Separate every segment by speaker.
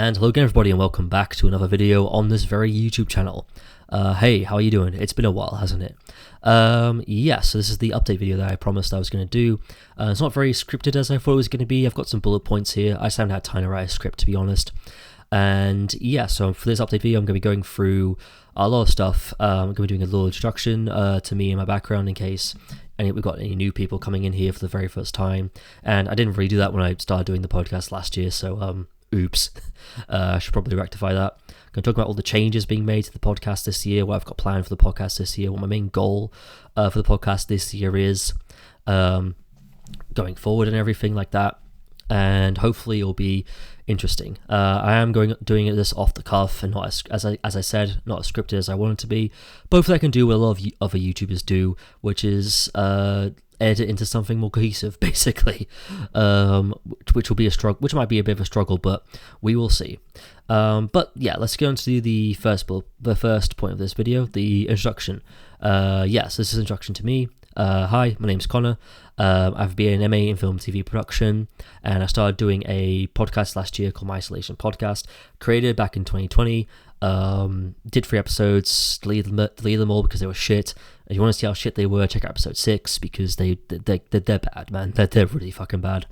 Speaker 1: And hello again everybody and welcome back to another video on this very YouTube channel. Hey, how are you doing? It's been a while, hasn't it? So this is the update video that I promised I was going to do. It's not very scripted as I thought it was going to be. I've got some bullet points here. I just haven't had time to write a script, to be honest. And yeah, so for this update video, I'm going to be going through a lot of stuff. I'm going to be doing a little introduction to me and my background in case we've got any new people coming in here for the very first time. And I didn't really do that when I started doing the podcast last year, so oops. I should probably rectify that. I'm going to talk about all the changes being made to the podcast this year, what I've got planned for the podcast this year, what my main goal for the podcast this year is going forward and everything like that. And hopefully it'll be interesting. I am doing this off the cuff and not as I said, not as scripted as I want it to be. But hopefully I can do what a lot of other YouTubers do, which is edit into something more cohesive, basically, which will be a struggle, which might be a bit of a struggle, but we will see. But yeah, let's go into the first point of this video, the introduction. So this is an introduction to me. Hi, my name's Connor. I've been an MA in film and TV production, and I started doing a podcast last year called My Isolation Podcast, created back in 2020. Did 3 episodes, deleted them all because they were shit. If you want to see how shit they were, check out episode 6 because they're bad, man. They're really fucking bad.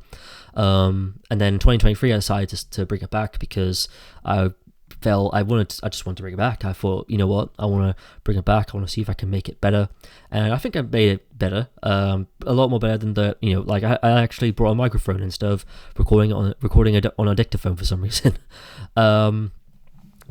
Speaker 1: And then in 2023, I decided to bring it back because I just wanted to bring it back. I thought, you know what, I want to bring it back. I want to see if I can make it better, and I think I made it better, a lot more better than I actually brought a microphone instead of recording it on a dictaphone for some reason.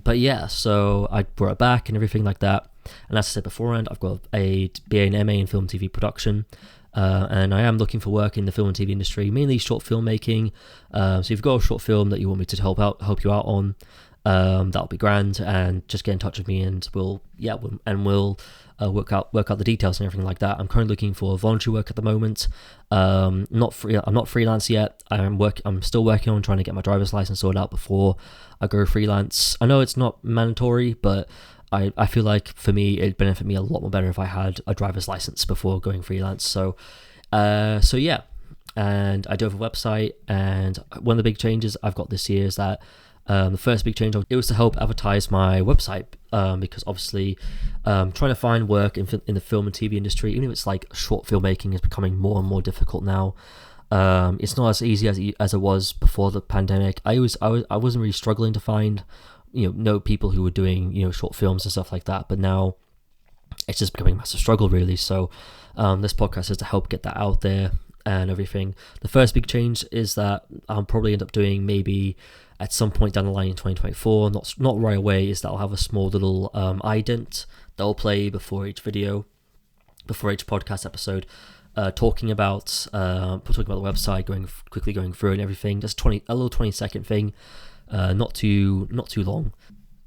Speaker 1: But yeah, so I brought it back and everything like that. And as I said beforehand, I've got a BA and MA in film and TV production. And I am looking for work in the film and TV industry, mainly short filmmaking. So if you've got a short film that you want me to help you out on, that'll be grand, and just get in touch with me and we'll work out the details and everything like that. I'm currently looking for voluntary work at the moment. I'm not freelance yet. I'm still working on trying to get my driver's license sorted out before I go freelance. I know it's not mandatory, but I feel like for me it'd benefit me a lot more better if I had a driver's license before going freelance. So yeah, and I do have a website, and one of the big changes I've got this year is that the first big change, it was to help advertise my website, because obviously trying to find work in the film and TV industry, even if it's like short filmmaking, is becoming more and more difficult now. It's not as easy as it was before the pandemic. I wasn't really struggling to find people who were doing short films and stuff like that, but now it's just becoming a massive struggle, really. So this podcast is to help get that out there and everything. The first big change is that I'll probably end up doing, maybe at some point down the line in 2024, not right away, is that I'll have a small little ident that I'll play before each podcast episode, talking about the website, quickly going through it and everything. Just a little 20-second thing, not too long,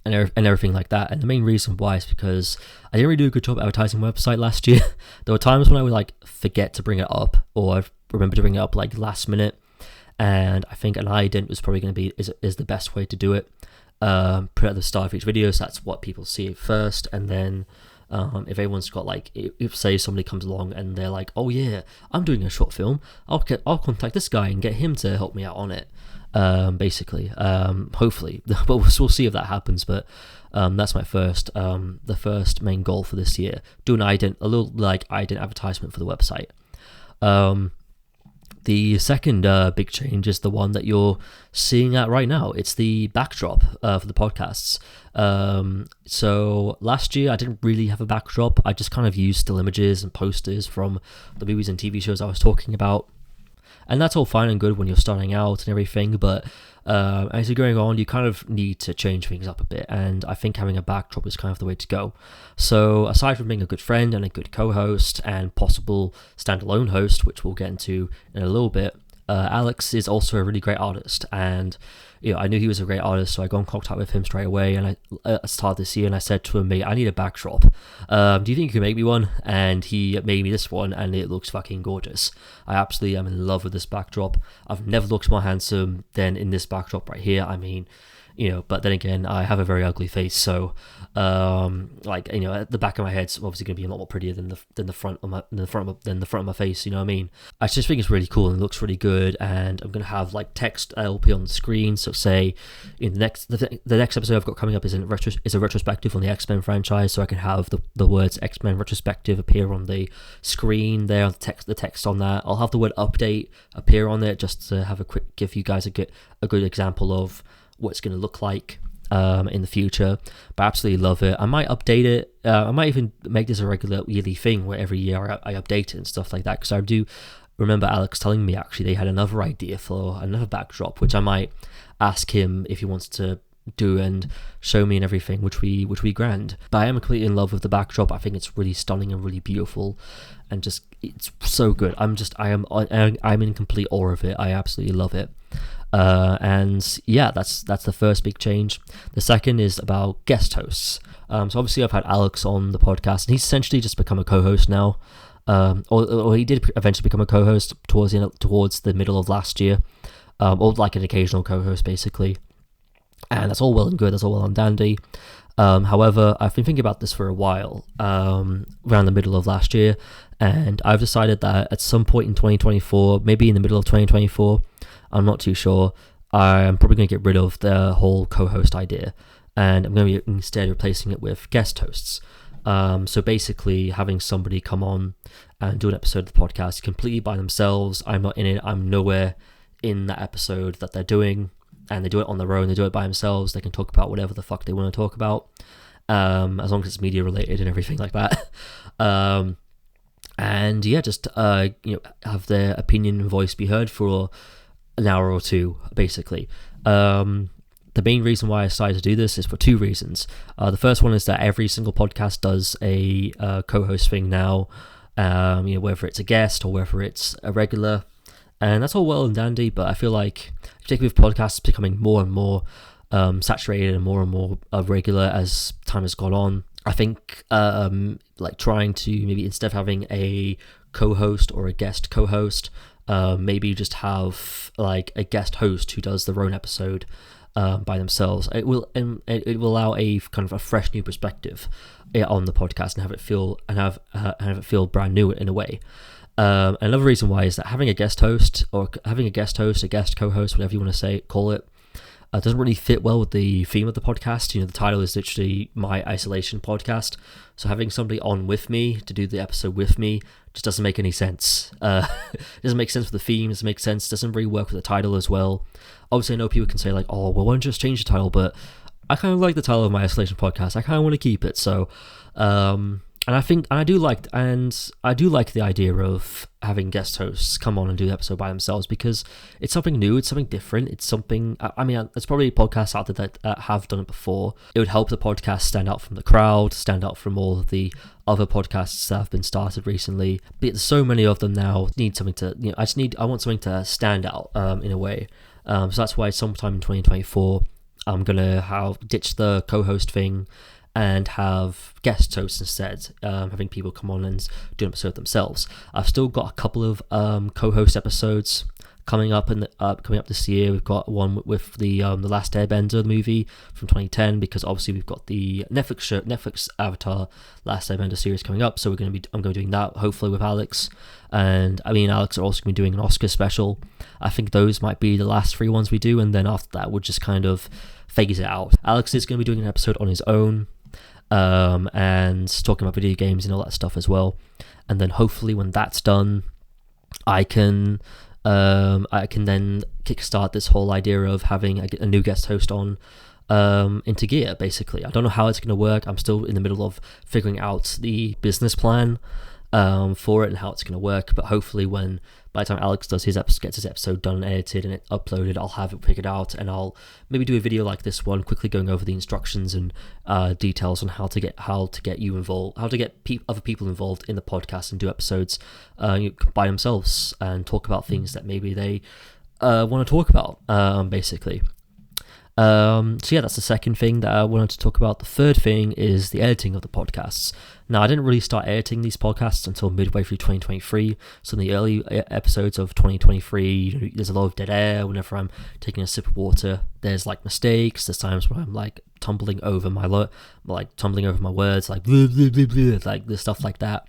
Speaker 1: and everything like that. And the main reason why is because I didn't really do a good job advertising my website last year. There were times when I would forget to bring it up, or I remember to bring it up last minute. And I think an ident was probably going to be is the best way to do it. Put it at the start of each video, so that's what people see first. And then if everyone's got if say somebody comes along and they're like, oh yeah, I'm doing a short film, I'll contact this guy and get him to help me out on it. Basically, hopefully, but we'll see if that happens. But that's my the first main goal for this year. Do an ident, a little ident advertisement for the website. The second big change is the one that you're seeing at right now. It's the backdrop for the podcasts. So last year I didn't really have a backdrop. I just kind of used still images and posters from the movies and TV shows I was talking about. And that's all fine and good when you're starting out and everything, but as you're going on, you kind of need to change things up a bit, and I think having a backdrop is kind of the way to go. So aside from being a good friend and a good co-host and possible standalone host, which we'll get into in a little bit, Alex is also a really great artist, and I knew he was a great artist, so I got in contact with him straight away. And I started this year, and I said to him, mate, I need a backdrop. Do you think you can make me one? And he made me this one, and it looks fucking gorgeous. I absolutely am in love with this backdrop. I've never looked more handsome than in this backdrop right here. I mean, But then again, I have a very ugly face, so at the back of my head's obviously going to be a lot more prettier than the front of my face. You know what I mean? I just think it's really cool and it looks really good, and I'm going to have like text I'll be on the screen. So say in the next episode I've got coming up is a retrospective on the X-Men franchise, so I can have the words X-Men retrospective appear on the screen there, the text on that. I'll have the word update appear on it just to have give you guys a good example of what it's going to look like in the future. But I absolutely love it. I might update it. I might even make this a regular yearly thing where every year I update it and stuff like that, because I do remember Alex telling me actually they had another idea for another backdrop, which I might ask him if he wants to do and show me and everything, which we grand. But I am completely in love with the backdrop. I think it's really stunning and really beautiful, and just it's so good. I'm in complete awe of it. I absolutely love it. And yeah, that's the first big change. The second is about guest hosts. So obviously I've had Alex on the podcast, and he's essentially just become a co-host now. Or he did eventually become a co-host towards the middle of last year, or like an occasional co-host basically. And that's all well and good. That's all well and dandy. However, I've been thinking about this for a while, around the middle of last year, and I've decided that at some point in 2024, maybe in the middle of 2024, I'm not too sure, I'm probably going to get rid of the whole co-host idea, and I'm going to be instead replacing it with guest hosts. So basically having somebody come on and do an episode of the podcast completely by themselves. I'm not in it. I'm nowhere in that episode that they're doing, and they do it on their own. They do it by themselves. They can talk about whatever the fuck they want to talk about, as long as it's media related and everything like that. And yeah, just have their opinion and voice be heard for an hour or two, basically. The main reason why I decided to do this is for two reasons. The first one is that every single podcast does a co-host thing now, whether it's a guest or whether it's a regular, and that's all well and dandy, but I feel like, particularly with podcasts becoming more and more saturated and more regular as time has gone on, I think like trying to maybe, instead of having a co-host or a guest co-host, maybe just have like a guest host who does their own episode by themselves. It will allow a kind of a fresh new perspective on the podcast and have it feel brand new in a way. Another reason why is that having a guest host, a guest co-host, whatever you want to call it, doesn't really fit well with the theme of the podcast. The title is literally my isolation podcast, so having somebody on with me to do the episode with me just doesn't make any sense. It doesn't make sense with the theme, doesn't make sense, doesn't really work with the title as well. Obviously I know people can say like, oh well, why don't you just change the title, but I kind of like the title of my isolation podcast. I kind of want to keep it, so I do like the idea of having guest hosts come on and do the episode by themselves, because it's something new, it's something different, it's something, there's probably podcasts out there that have done it before. It would help the podcast stand out from the crowd, stand out from all of the other podcasts that have been started recently, but there's so many of them now, need something to, I want something to stand out in a way. So that's why sometime in 2024, I'm going to ditch the co-host thing and have guest hosts instead, having people come on and do an episode themselves. I've still got a couple of co-host episodes coming up this year. We've got one with the Last Airbender movie from 2010, because obviously we've got the Netflix Avatar Last Airbender series coming up. So I'm going to be doing that hopefully with Alex, and Alex are also going to be doing an Oscar special. I think those might be the last three ones we do, and then after that we'll just kind of phase it out. Alex is going to be doing an episode on his own, and talking about video games and all that stuff as well. And then hopefully when that's done, I can then kickstart this whole idea of having a new guest host on into gear, basically. I don't know how it's going to work. I'm still in the middle of figuring out the business plan for it and how it's going to work, but hopefully by the time Alex gets his episode done and edited and uploaded, I'll have it figured out, and I'll maybe do a video like this one, quickly going over the instructions and details on how to get you involved, how to get other people involved in the podcast and do episodes by themselves and talk about things that maybe they want to talk about, basically. So yeah, that's the second thing that I wanted to talk about. The third thing is the editing of the podcasts. Now, I didn't really start editing these podcasts until midway through 2023. So in the early episodes of 2023, there's a lot of dead air. Whenever I'm taking a sip of water, there's like mistakes. There's times where I'm like tumbling over my words, like blah, blah, blah, blah, like this stuff like that.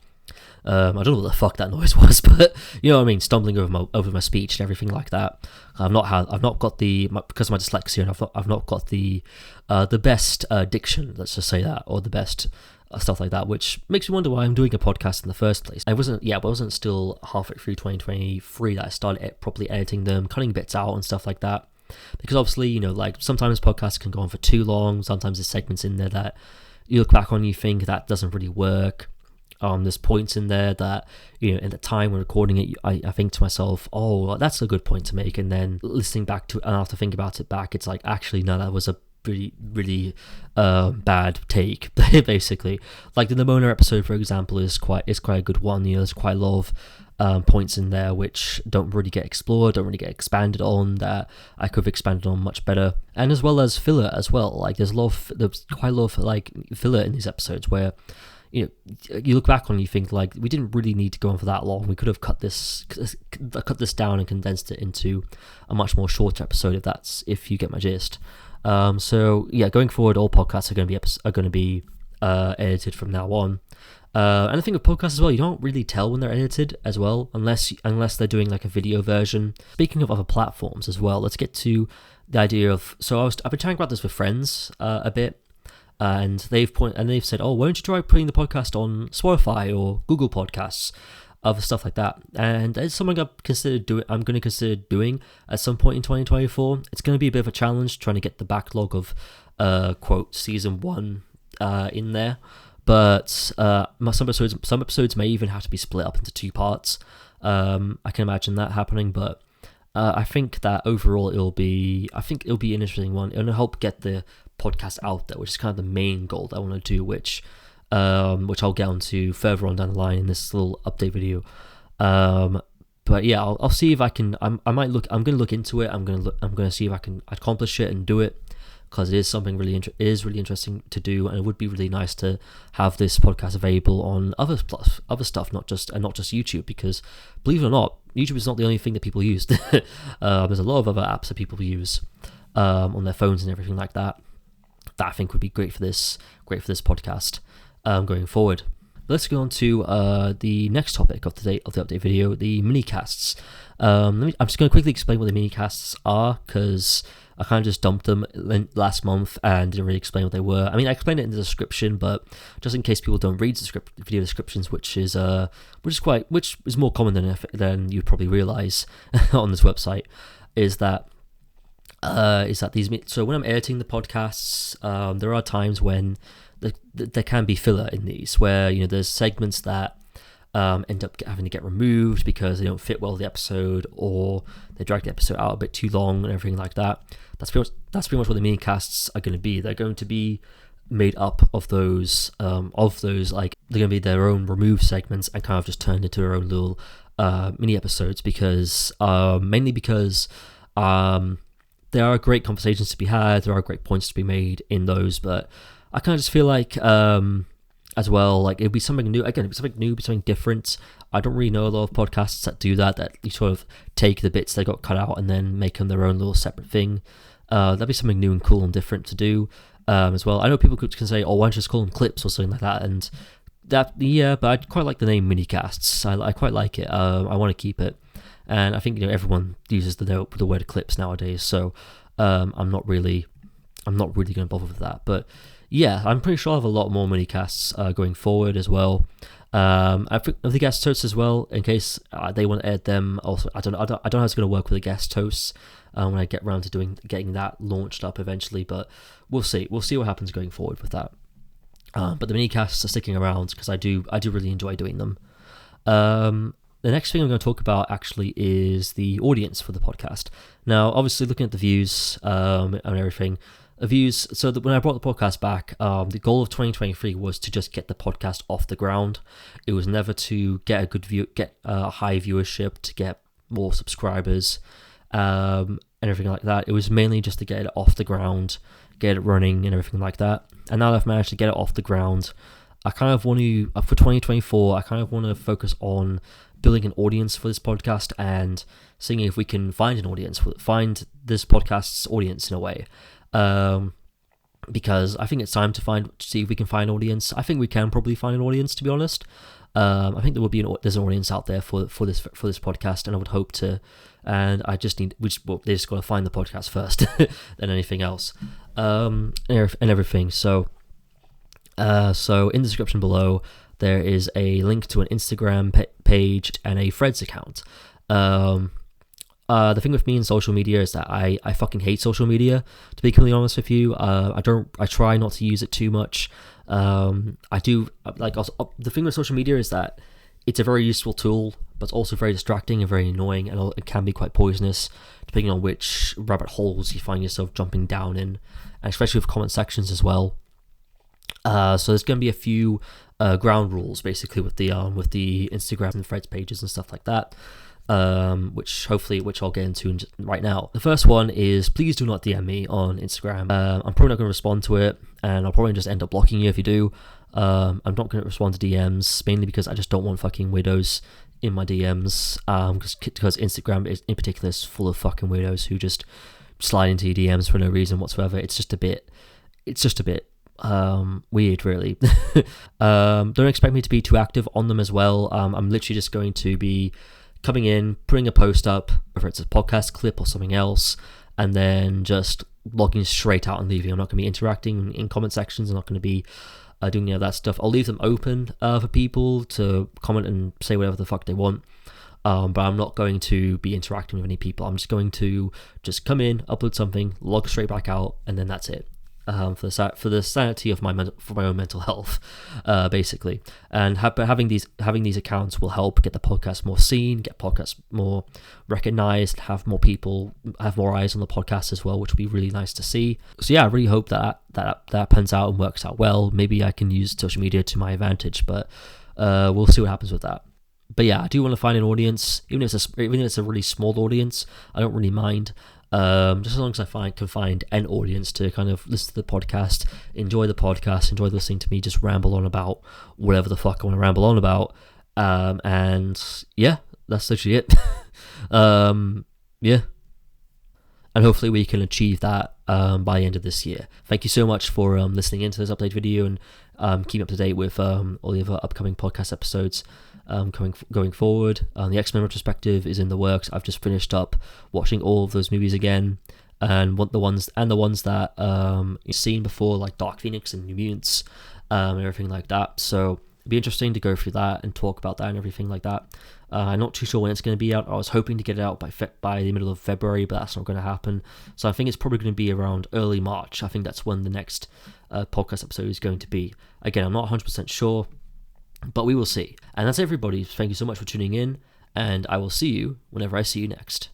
Speaker 1: I don't know what the fuck that noise was, but you know what I mean, stumbling over my speech and everything like that. Because of my dyslexia, and I've not got the best diction, let's just say that, or the best stuff like that, which makes me wonder why I'm doing a podcast in the first place. I wasn't still halfway through 2023 that I started properly editing them, cutting bits out and stuff like that. Because obviously, like sometimes podcasts can go on for too long. Sometimes there's segments in there that you look back on and you think that doesn't really work. There's points in there that, at the time when recording it, I think to myself, oh, that's a good point to make. And then listening back to it, and after thinking about it back, it's like, actually, no, that was a really, really bad take, basically. Like the Nimona episode, for example, is quite a good one. There's quite a lot of points in there which don't really get explored, don't really get expanded on, that I could have expanded on much better. And as well as filler as well. Like there's quite a lot of like filler in these episodes where, you look back on and you think like we didn't really need to go on for that long. We could have cut this down and condensed it into a much more shorter episode, if you get my gist. So yeah, going forward, all podcasts are going to be edited from now on. And I think with podcasts as well, you don't really tell when they're edited as well, unless they're doing like a video version. Speaking of other platforms as well, let's get to the idea of. So I've been chatting about this with friends a bit. And they've said, oh, why don't you try putting the podcast on Spotify or Google Podcasts, other stuff like that. And it's something I'm going to consider doing at some point in 2024. It's going to be a bit of a challenge trying to get the backlog of quote season 1 in there. But some episodes may even have to be split up into 2 parts. I can imagine that happening, but I think that overall it'll be an interesting one. It'll help get the podcast out there, which is kind of the main goal that I want to do, which I'll get onto further on down the line in this little update video. But yeah, I'll see if I can. I'm going to look into it. I'm going to see if I can accomplish it and do it, because it is something really interesting to do, and it would be really nice to have this podcast available on other stuff, not just YouTube, because believe it or not, YouTube is not the only thing that people use. There's a lot of other apps that people use on their phones and everything like that I think would be great for this podcast going forward. But let's go on to the next topic of the update video, the mini-casts. I'm just going to quickly explain what the mini-casts are, because I kind of just dumped them last month and didn't really explain what they were. I mean, I explained it in the description, but just in case people don't read video descriptions, which is more common than you'd probably realize on this website, is that these. So when I'm editing the podcasts, there are times when there can be filler in these, where there's segments that end up having to get removed because they don't fit well with the episode, or they drag the episode out a bit too long and everything like that. That's pretty much what the mini casts are going to be. They're going to be made up of those like they're going to be their own removed segments and kind of just turned into their own little mini episodes, mainly because there are great conversations to be had, there are great points to be made in those, but I kind of just feel like as well, like it'd be something new. Again, it'd be something new, something different. I don't really know a lot of podcasts that do that you sort of take the bits that got cut out and then make them their own little separate thing. That'd be something new and cool and different to do as well. I know people can say, oh, why don't you just call them clips or something like that, and that, yeah, but I quite like the name minicasts. I quite like it. I want to keep it, and I think everyone uses the word clips nowadays, so I'm not really going to bother with that. But yeah, I'm pretty sure I'll have a lot more minicasts going forward as well. I think of the guest hosts as well, in case they want to add them. Also, I don't know how it's going to work with the guest hosts when I get around to getting that launched up eventually. But we'll see. We'll see what happens going forward with that. But the minicasts are sticking around because I do really enjoy doing them. The next thing I'm going to talk about actually is the audience for the podcast. Now, obviously, looking at the views and everything. Views. So that when I brought the podcast back, the goal of 2023 was to just get the podcast off the ground. It was never to get a good view, get a high viewership, to get more subscribers. And and everything like that. It was mainly just to get it off the ground, get it running and everything like that. And now that I've managed to get it off the ground, I kind of want to, for 2024, I kind of want to focus on building an audience for this podcast and seeing if we can find an audience, find this podcast's audience in a way. Because I think it's time to see if we can find an audience. I think we can probably find an audience, to be honest. I think there's an audience out there for this podcast, and I would hope to. And I just they just got to find the podcast first than anything else, and everything. So in the description below, there is a link to an Instagram page and a Threads account. The thing with me in social media is that I fucking hate social media, to be completely honest with you. I try not to use it too much. I do, like, also, the thing with social media is that it's a very useful tool, but it's also very distracting and very annoying, and it can be quite poisonous, depending on which rabbit holes you find yourself jumping down in, and especially with comment sections as well. So there's going to be a few ground rules, basically, with the Instagram and Threads pages and stuff like that. Which I'll get into right now. The first one is, please do not DM me on Instagram. I'm probably not going to respond to it, and I'll probably just end up blocking you if you do. I'm not going to respond to DMs, mainly because I just don't want fucking weirdos in my DMs, because Instagram in particular is full of fucking weirdos who just slide into your DMs for no reason whatsoever. It's just a bit weird, really. Don't expect me to be too active on them as well. I'm literally just going to be coming in, putting a post up, whether it's a podcast clip or something else, and then just logging straight out and leaving. I'm not going to be interacting in comment sections. I'm not going to be doing any of that stuff. I'll leave them open for people to comment and say whatever the fuck they want. But I'm not going to be interacting with any people. I'm just going to come in, upload something, log straight back out, and then that's it. For the sanity of my own mental health, basically, and having these accounts will help get the podcast more seen, get podcasts more recognized, have more eyes on the podcast as well, which would be really nice to see. So yeah, I really hope that pans out and works out well. Maybe I can use social media to my advantage, but we'll see what happens with that. But yeah, I do want to find an audience, even if it's a really small audience. I don't really mind. Just as long as I can find an audience to kind of listen to the podcast, enjoy listening to me just ramble on about whatever the fuck I want to ramble on about. And yeah, that's literally it. Yeah. And hopefully we can achieve that by the end of this year. Thank you so much for listening into this update video, and keep up to date with all the other upcoming podcast episodes going forward. The X-Men retrospective is in the works. I've just finished up watching all of those movies again, and the ones that you've seen before, like Dark Phoenix and New Mutants, and everything like that. So it'd be interesting to go through that and talk about that and everything like that. I'm not too sure when it's going to be out. I was hoping to get it out by the middle of February, but that's not going to happen. So I think it's probably going to be around early March. I think that's when the next podcast episode is going to be. Again, I'm not 100% sure, but we will see. And that's everybody. Thank you so much for tuning in, and I will see you whenever I see you next.